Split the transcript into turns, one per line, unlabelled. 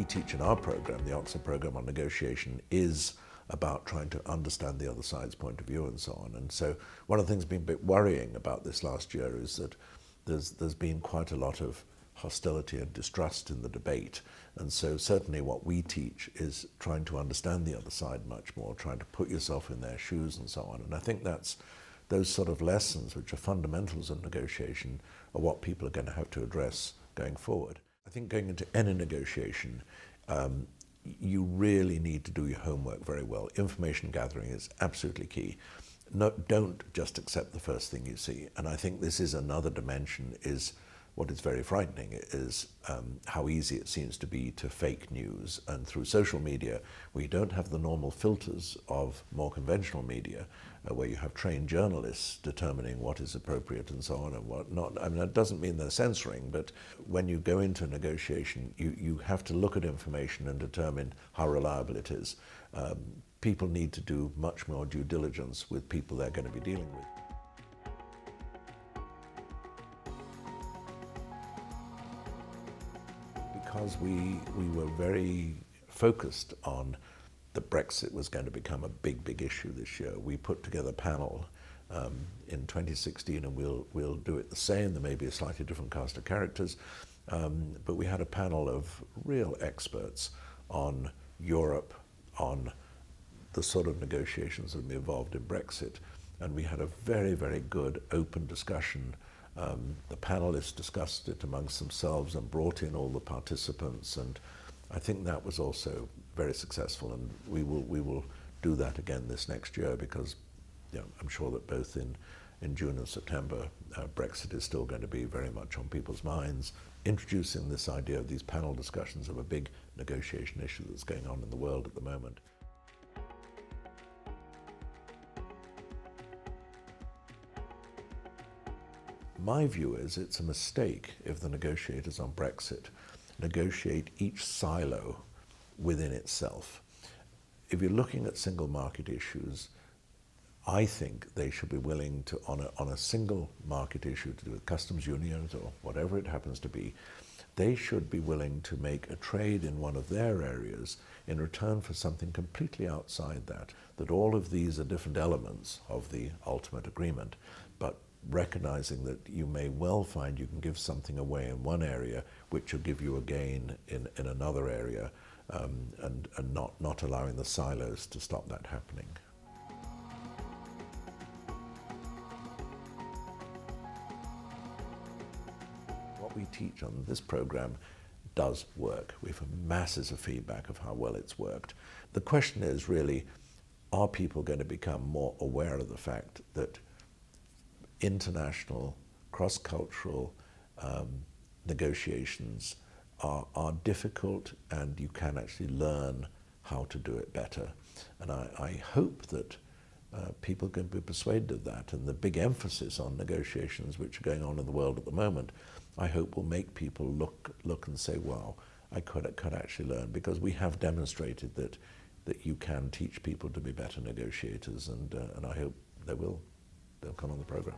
teach in our program, the Oxford program on negotiation, is about trying to understand the other side's point of view and so on. And so one of the things that's been a bit worrying about this last year is that there's been quite a lot of hostility and distrust in the debate. And so certainly what we teach is trying to understand the other side much more, trying to put yourself in their shoes and so on. And I think that's those sort of lessons, which are fundamentals of negotiation, are what people are going to have to address going forward. I think going into any negotiation, you really need to do your homework very well. Information gathering is absolutely key. No, don't just accept the first thing you see. And I think this is another dimension, is what is very frightening is how easy it seems to be to fake news. And through social media, where you don't have the normal filters of more conventional media, where you have trained journalists determining what is appropriate and so on and what not. I mean, that doesn't mean they're censoring, but when you go into a negotiation, you have to look at information and determine how reliable it is. People need to do much more due diligence with people they're going to be dealing with. Because we were very focused on that Brexit was going to become a big issue this year, we put together a panel in 2016, and we'll do it the same. There may be a slightly different cast of characters, but we had a panel of real experts on Europe, on the sort of negotiations that will be involved in Brexit, and we had a very good open discussion. The panelists discussed it amongst themselves and brought in all the participants, and I think that was also very successful, and we will do that again this next year, because I'm sure that both in June and September, Brexit is still going to be very much on people's minds. Introducing this idea of these panel discussions of a big negotiation issue that's going on in the world at the moment. My view is it's a mistake if the negotiators on Brexit negotiate each silo within itself. If you're looking at single market issues, I think they should be willing to, on a single market issue to do with customs unions or whatever it happens to be, they should be willing to make a trade in one of their areas in return for something completely outside that. That all of these are different elements of the ultimate agreement, but recognizing that you may well find you can give something away in one area which will give you a gain in another area, and not allowing the silos to stop that happening. What we teach on this program does work. We've had masses of feedback of how well it's worked. The question is really, are people going to become more aware of the fact that international, cross-cultural negotiations are difficult, and you can actually learn how to do it better. And I hope that people can be persuaded of that, and the big emphasis on negotiations which are going on in the world at the moment, I hope will make people look and say, wow, I could actually learn, because we have demonstrated that you can teach people to be better negotiators, and I hope they'll come on the program.